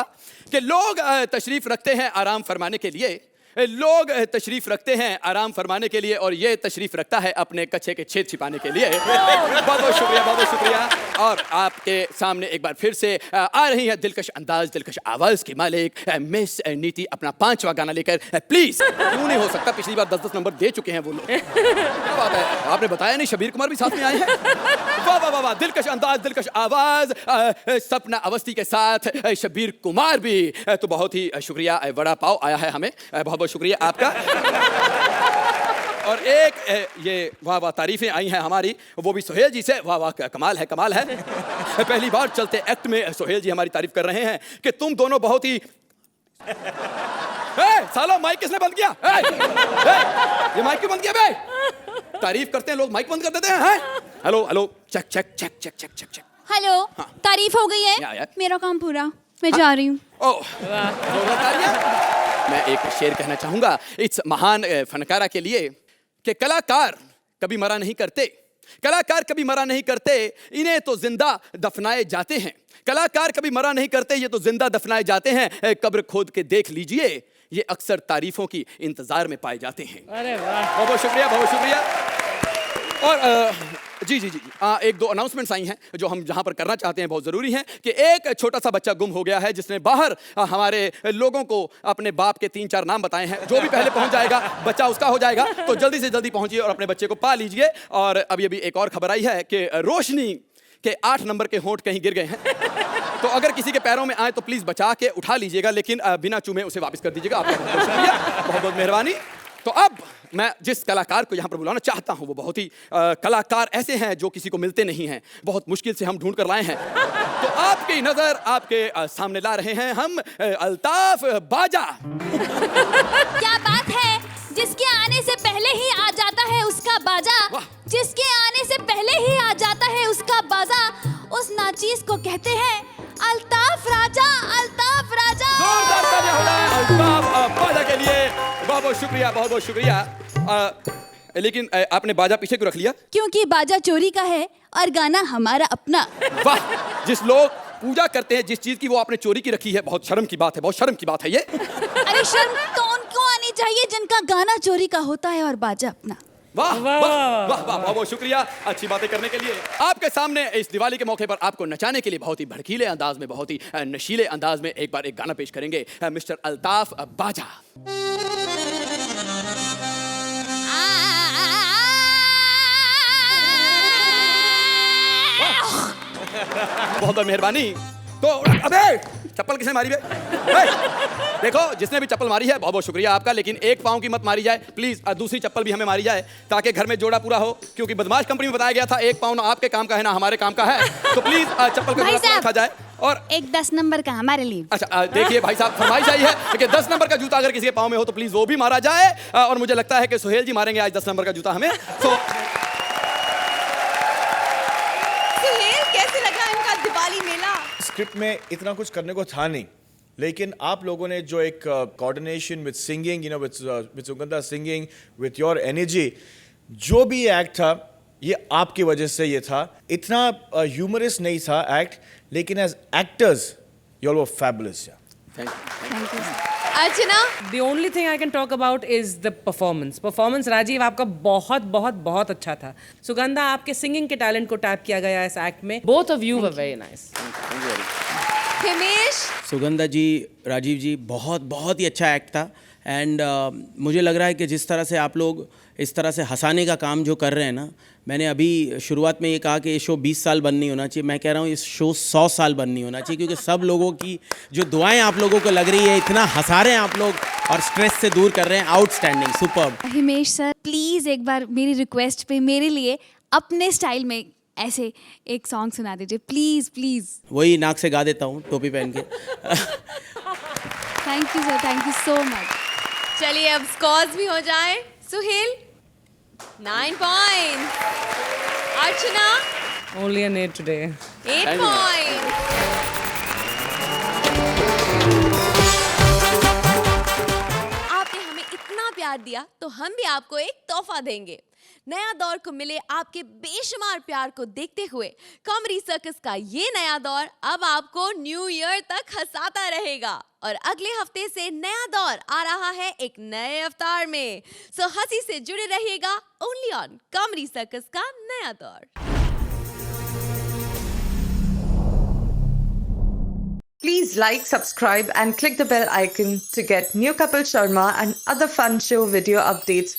कि लोग तशरीफ रखते हैं आराम फरमाने के लिए, लोग तशरीफ रखते हैं आराम फरमाने के लिए, और ये तशरीफ रखता है अपने कच्छे के छेद छिपाने के लिए. बहुत बहुत शुक्रिया, बहुत बहुत शुक्रिया. और आपके सामने एक बार फिर से आ रही है दिलकश अंदाज, दिलकश आवाज की मालिक मिस नीति अपना 5वां गाना लेकर. प्लीज. क्यों नहीं हो सकता, पिछली बार 10-10 नंबर दे चुके हैं वो लोग. क्या बात है, आपने बताया नहीं शबीर कुमार भी साथ में आए हैं. वाह वाह वाह, दिलकश अंदाज, दिलकश आवाज, सपना अवस्थी के साथ शबीर कुमार भी. तो बहुत ही शुक्रिया. वड़ा पाव आया है हमें, बहुत बहुत शुक्रिया आपका. और एक ये वाह वाह तारीफें आई हैं हमारी, वो भी सोहेल जी से. वाह वाह, कमाल है कमाल है. पहली बार चलते एक्ट में सोहेल जी हमारी तारीफ कर रहे हैं कि तुम दोनों बहुत ही सालो माइक किसने बंद किया? ये माइक क्यों बंद किया बे? तारीफ करते हैं लोग माइक बंद कर देते हैं. Hello hello check check check check check check check. Hello. तारीफ हो गई है, मेरा काम पूरा, मैं जा रही हूँ. मैं एक शेर कहना चाहूंगा इस महान फनकारा के लिए कि कलाकार कभी मरा नहीं करते, कलाकार कभी मरा नहीं करते, इन्हें तो जिंदा दफनाए जाते हैं. कलाकार कभी मरा नहीं करते, ये तो जिंदा दफनाए जाते हैं. कब्र खोद के देख लीजिए, ये अक्सर तारीफों की इंतजार में पाए जाते हैं. अरे वाह, बहुत बहुत शुक्रिया, बहुत शुक्रिया. और जी जी जी एक दो अनाउंसमेंट्स आई हैं जो हम जहां पर करना चाहते हैं, बहुत ज़रूरी हैं. कि एक छोटा सा बच्चा गुम हो गया है जिसने बाहर हमारे लोगों को अपने बाप के 3-4 नाम बताए हैं. जो भी पहले पहुंच जाएगा बच्चा उसका हो जाएगा. तो जल्दी से जल्दी पहुंचिए और अपने बच्चे को पा लीजिए. और अभी अभी एक और खबर आई है कि रोशनी के 8 नंबर के होंठ कहीं गिर गए हैं. तो अगर किसी के पैरों में आए तो प्लीज़ बचा के उठा लीजिएगा, लेकिन बिना चूमे उसे वापस कर दीजिएगा. आपका बहुत बहुत शुक्रिया, बहुत बहुत मेहरबानी. तो अब मैं जिस कलाकार को यहाँ पर बुलाना चाहता हूँ वो बहुत ही कलाकार ऐसे हैं जो किसी को मिलते नहीं हैं, बहुत मुश्किल से हम ढूंढ कर लाए हैं. तो आपकी नजर आपके सामने ला रहे हैं हम अल्ताफ बाजा. क्या बात है, जिसके आने से पहले ही आ जाता है उसका बाजा, जिसके आने से पहले ही आ जाता है उसका बाजा, उस नाचीज को कहते हैं अल्ताफ राजा. अल्ताफ राजा. जोरदार तालियां हो जाए अल्ताफ बाजा के लिए. बहुत बहुत शुक्रिया, बहुत बहुत शुक्रिया. लेकिन आपने बाजा पीछे क्यों रख लिया? क्योंकि बाजा चोरी का है और गाना हमारा अपना. वाह, जिस लोग पूजा करते हैं जिस चीज की वो आपने चोरी की रखी है, बहुत शर्म की बात है, बहुत शर्म की बात है ये. अरे शर्म तो उनको आनी चाहिए जिनका गाना चोरी का होता है और बाजा अपना। वाह वाह वाह वाह वाह, बहुत शुक्रिया अच्छी बातें करने के लिए। आपके सामने इस दिवाली के मौके पर आपको नचाने के लिए बहुत ही भड़कीले अंदाज में, बहुत ही नशीले अंदाज में एक बार एक गाना पेश करेंगे मिस्टर अल्ताफ बाजा। बहुत बहुत मेहरबानी। तो अबे चप्पल किसने मारी बे? देखो जिसने भी चप्पल मारी है बहुत बहुत शुक्रिया आपका, लेकिन एक पाँव की मत मारी जाए प्लीज, दूसरी चप्पल भी हमें मारी जाए ताकि घर में जोड़ा पूरा हो, क्योंकि बदमाश कंपनी में बताया गया था एक पाँव ना आपके काम का है ना हमारे काम का है, तो प्लीज चप्पल का जोड़ा रखा जाए। और एक 10 नंबर का हमारे लिए। अच्छा देखिए भाई साहब फरमाइश आई है कि 10 नंबर का जूता अगर किसी के पाँव में हो तो प्लीज वो भी मारा जाए, और मुझे लगता है कि सुहेल जी मारेंगे आज 10 नंबर का जूता हमें। तो सुहेल कैसे लगा इनका दिवाली मेला? स्क्रिप्ट में इतना कुछ करने को था नहीं, लेकिन आप लोगों ने जो एक coordination with singing, you know with Sugandha singing, with your energy, जो भी एक्ट था ये आपकी वजह से ये था। इतना ह्यूमरस नहीं था एक्ट, लेकिन as actors you all were fabulous. Thank you. Archana, The only thing I can talk about is the performance. Performance Rajiv आपका बहुत बहुत बहुत अच्छा था। सुगंधा आपके सिंगिंग के टैलेंट को टैप किया गया इस एक्ट में। Both of you were very nice. Himesh, Sugandha जी, राजीव जी, बहुत बहुत ही अच्छा एक्ट था। एंड मुझे लग रहा है कि जिस तरह से आप लोग इस तरह से हंसाने का काम जो कर रहे हैं ना, मैंने अभी शुरुआत में ये कहा कि ये शो 20 साल बंद नहीं होना चाहिए, मैं कह रहा हूँ इस शो 100 साल बंद नहीं होना चाहिए, क्योंकि सब लोगों की जो दुआएं आप लोगों को लग रही है, इतना हंसा रहे हैं आप लोग और स्ट्रेस से दूर कर रहे हैं। Outstanding, superb. Himesh sir please एक बार मेरी रिक्वेस्ट पे मेरे लिए अपने स्टाइल में ऐसे एक सॉन्ग सुना दीजिए प्लीज प्लीज। वही नाक से गा देता हूँ टोपी पहन के। Thank you sir, thank you so much. चलिए अब स्कोर्स भी हो जाए। Suhel 9 point, Archana Only an 8 today. 8 point. आपने हमें इतना प्यार दिया तो हम भी आपको एक तोहफा देंगे। नया दौर को मिले आपके बेशुमार प्यार को देखते हुए कॉमेडी सर्कस का ये नया दौर अब आपको न्यू ईयर तक हंसाता रहेगा, और अगले हफ्ते से नया दौर आ रहा है एक नए अवतार में। सो हंसी से जुड़े रहिएगा ओनली ऑन कॉमेडी सर्कस का नया दौर। Please like, subscribe and click the bell icon to get new Kapil Sharma and other fun show video updates